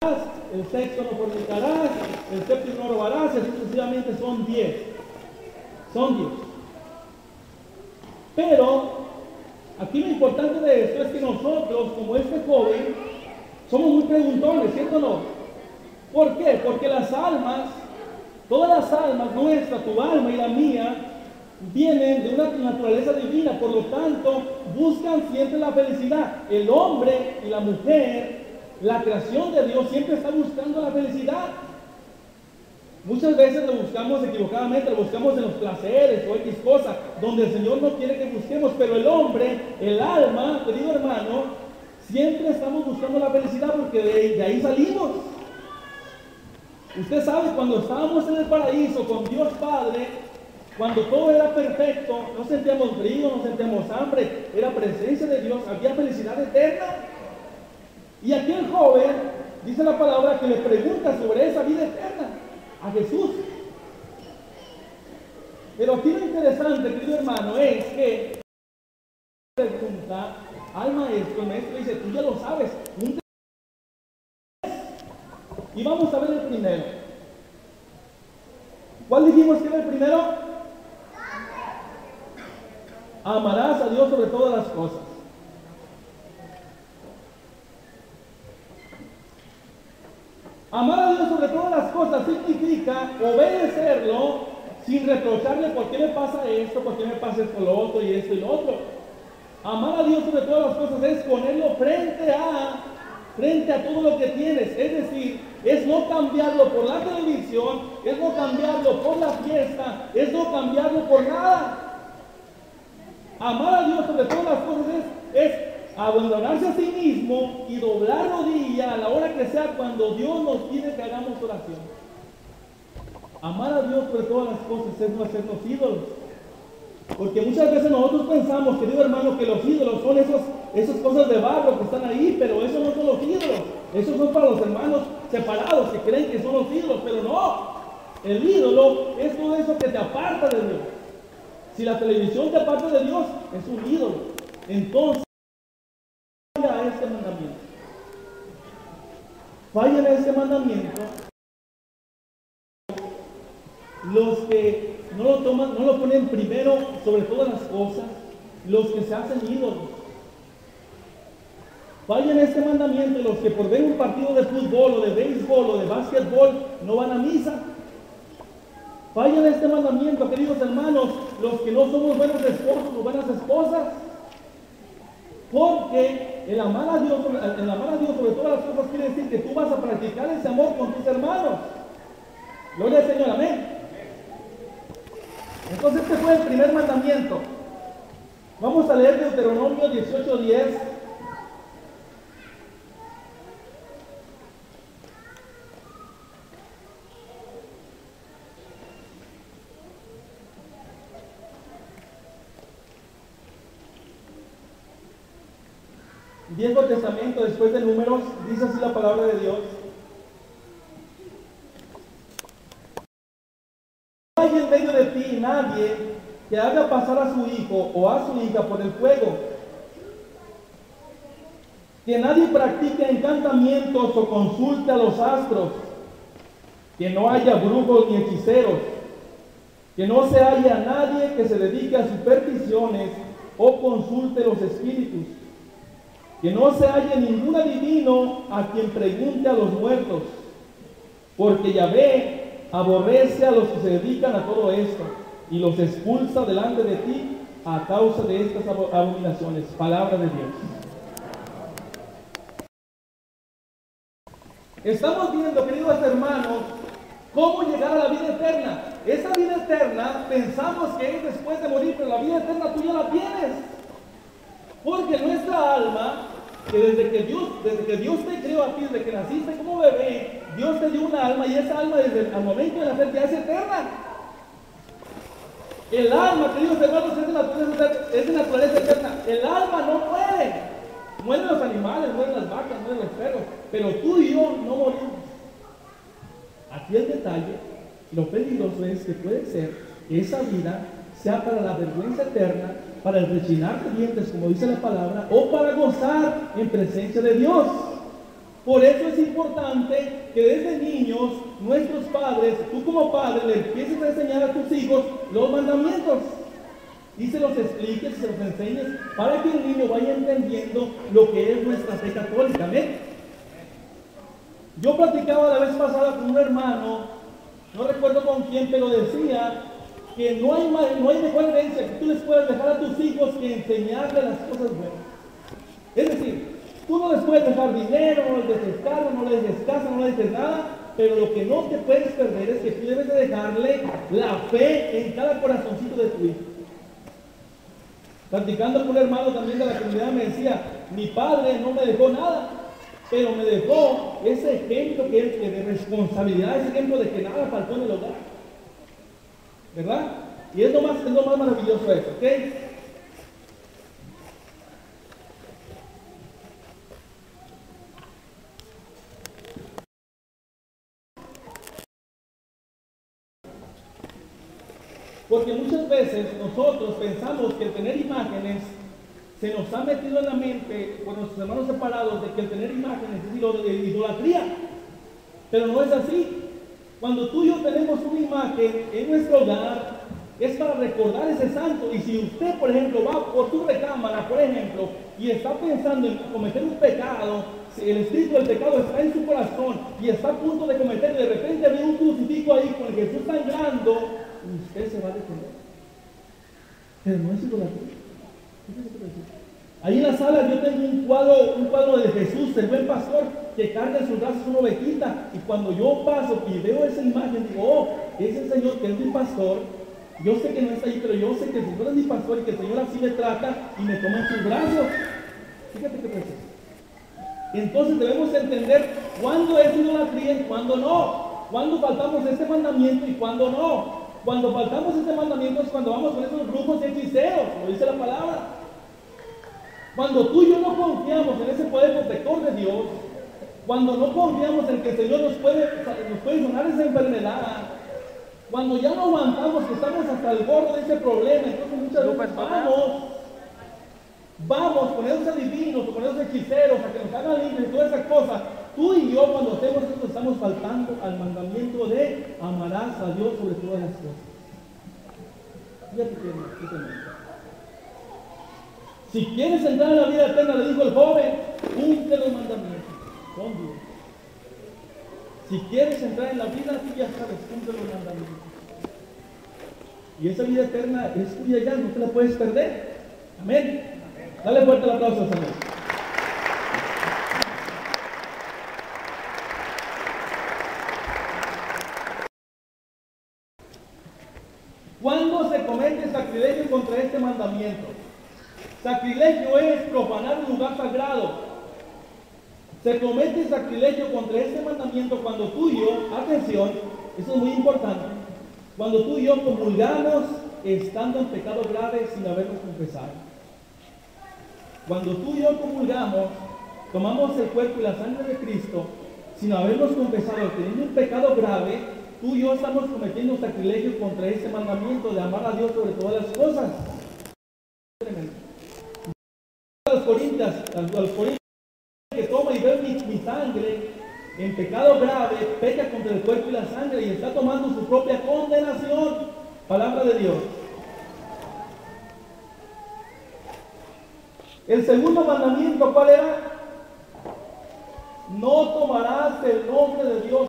el sexto no fornicarás, el séptimo no robarás, y así sucesivamente son 10. Son 10. Pero aquí lo importante de esto es que nosotros, como este joven, somos muy preguntones, ¿cierto o no? ¿Por qué? Porque las almas, todas las almas nuestras, tu alma y la mía, vienen de una naturaleza divina, por lo tanto, buscan siempre la felicidad. El hombre y la mujer, la creación de Dios, siempre está buscando la felicidad. Muchas veces lo buscamos equivocadamente, lo buscamos en los placeres o X cosas, donde el Señor no quiere que busquemos, pero el hombre, el alma, querido hermano, siempre estamos buscando la felicidad porque de ahí salimos. Usted sabe, cuando estábamos en el paraíso con Dios Padre, cuando todo era perfecto, no sentíamos frío, no sentíamos hambre, era presencia de Dios, había felicidad eterna. Y aquel joven, dice la palabra, que le pregunta sobre esa vida eterna a Jesús. Pero aquí lo interesante, querido hermano, es que pregunta al maestro, el maestro dice, tú ya lo sabes, y vamos a ver el primero. ¿Cuál dijimos que era el primero? Amarás a Dios sobre todas las cosas. Amar a Dios sobre todas las cosas significa obedecerlo sin reprocharle por qué me pasa esto, por qué me pasa esto, lo otro y esto y lo otro. Amar a Dios sobre todas las cosas es ponerlo frente a todo lo que tienes, es decir, es no cambiarlo por la televisión, es no cambiarlo por la fiesta, es no cambiarlo por nada. Amar a Dios sobre todas las cosas es abandonarse a sí mismo y doblar rodilla a la hora que sea cuando Dios nos pide que hagamos oración. Amar a Dios sobre todas las cosas es no hacernos ídolos. Porque muchas veces nosotros pensamos, querido hermano, que los ídolos son esas cosas de barro que están ahí, pero esos no son los ídolos. Esos son para los hermanos separados que creen que son los ídolos, pero no. El ídolo es todo eso que te aparta de Dios. Si la televisión te aparta de Dios, es un ídolo. Entonces, falla este mandamiento. Falla en este mandamiento los que no lo toman, no lo ponen primero sobre todas las cosas, los que se hacen ídolos. Falla en este mandamiento los que por ver un partido de fútbol o de béisbol o de básquetbol no van a misa. Falla en este mandamiento, queridos hermanos, los que no somos buenos esposos o buenas esposas. Porque el amar a Dios sobre todas las cosas quiere decir que tú vas a practicar ese amor con tus hermanos. Gloria al Señor, amén. Entonces este fue el primer mandamiento. Vamos a leer Deuteronomio 18:10. Viejo Testamento, después de Números, dice así la palabra de Dios. No hay en medio de ti nadie que haga pasar a su hijo o a su hija por el fuego. Que nadie practique encantamientos o consulte a los astros. Que no haya brujos ni hechiceros. Que no se haya nadie que se dedique a supersticiones o consulte los espíritus. Que no se halle ningún adivino a quien pregunte a los muertos, porque Yahvé aborrece a los que se dedican a todo esto y los expulsa delante de ti a causa de estas abominaciones. Palabra de Dios. Estamos viendo, queridos hermanos, cómo llegar a la vida eterna. Esa vida eterna pensamos que es después de morir, pero la vida eterna tú ya la tienes. Porque nuestra alma, que desde que Dios te creó a ti, desde que naciste como bebé, Dios te dio una alma y esa alma desde el momento de nacer ya es eterna. El alma, queridos hermanos, es de naturaleza eterna. El alma no muere. Mueren los animales, mueren las vacas, mueren los perros, pero tú y yo no morimos. Aquí el detalle, lo peligroso es que puede ser que esa vida sea para la vergüenza eterna, para el rechinar de dientes, como dice la palabra, o para gozar en presencia de Dios. Por eso es importante que desde niños nuestros padres, tú como padre, le empieces a enseñar a tus hijos los mandamientos y se los expliques y se los enseñes para que el niño vaya entendiendo lo que es nuestra fe católica. ¿Amén? Yo platicaba la vez pasada con un hermano, no recuerdo con quién, pero decía que no hay mejor herencia que tú les puedas dejar a tus hijos que enseñarles las cosas buenas. Es decir, tú no les puedes dejar dinero, no les dejes carro, no les dejes casa, no les dejes nada, pero lo que no te puedes perder es que tú debes de dejarle la fe en cada corazoncito de tu hijo. Platicando con un hermano también de la comunidad me decía, mi padre no me dejó nada, pero me dejó ese ejemplo de responsabilidad, ese ejemplo de que nada faltó en el hogar. ¿Verdad? Y es lo más maravilloso eso, ¿ok? Porque muchas veces nosotros pensamos que el tener imágenes se nos ha metido en la mente por nuestros hermanos separados de que el tener imágenes es idolatría. Pero no es así. Cuando tú y yo tenemos una imagen en nuestro hogar, es para recordar ese santo. Y si usted, por ejemplo, va por tu recámara, por ejemplo, y está pensando en cometer un pecado, si el espíritu del pecado está en su corazón y está a punto de cometer, y de repente ve un crucifijo ahí con el Jesús sangrando, usted se va a detener. Pero no es idolatría. Ahí en la sala yo tengo un cuadro de Jesús, el buen pastor, que carga en sus brazos una ovejita, y cuando yo paso y veo esa imagen, digo, oh, es el Señor que es mi pastor. Yo sé que no está ahí, pero yo sé que el Señor es mi pastor y que el Señor así me trata y me toma en sus brazos. Fíjate qué precioso. Entonces debemos entender cuándo es idolatría y cuándo no, cuándo faltamos este mandamiento y cuándo no. Cuando faltamos este mandamiento es cuando vamos con esos brujos y hechiceros, como dice la palabra. Cuando tú y yo no confiamos en ese poder protector de Dios, cuando no confiamos en que el Señor nos puede sanar esa enfermedad, cuando ya no aguantamos, que estamos hasta el borde de ese problema, entonces muchas veces vamos con esos adivinos o con esos hechiceros a que nos hagan libres y todas esas cosas. Tú y yo, cuando hacemos esto, estamos faltando al mandamiento de amarás a Dios sobre todas las cosas. Fíjate que tremendo. Si quieres entrar en la vida eterna, le dijo el joven, cumple los mandamientos con Dios. Si quieres entrar en la vida, tú ya sabes, cumple los mandamientos. Y esa vida eterna es tuya ya, no te la puedes perder. Amén. Dale fuerte el aplauso al Señor. ¿Cuándo se comete sacrilegio contra este mandamiento? Sacrilegio es profanar un lugar sagrado. Se comete sacrilegio contra este mandamiento cuando tú y yo, atención, eso es muy importante, cuando tú y yo comulgamos estando en pecado grave sin habernos confesado. Cuando tú y yo comulgamos, tomamos el cuerpo y la sangre de Cristo sin habernos confesado, teniendo un pecado grave, tú y yo estamos cometiendo sacrilegio contra este mandamiento de amar a Dios sobre todas las cosas. A los Corintios que toma y ve mi sangre en pecado grave, peca contra el cuerpo y la sangre y está tomando su propia condenación. Palabra de Dios. El segundo mandamiento, ¿cuál era? No tomarás el nombre de Dios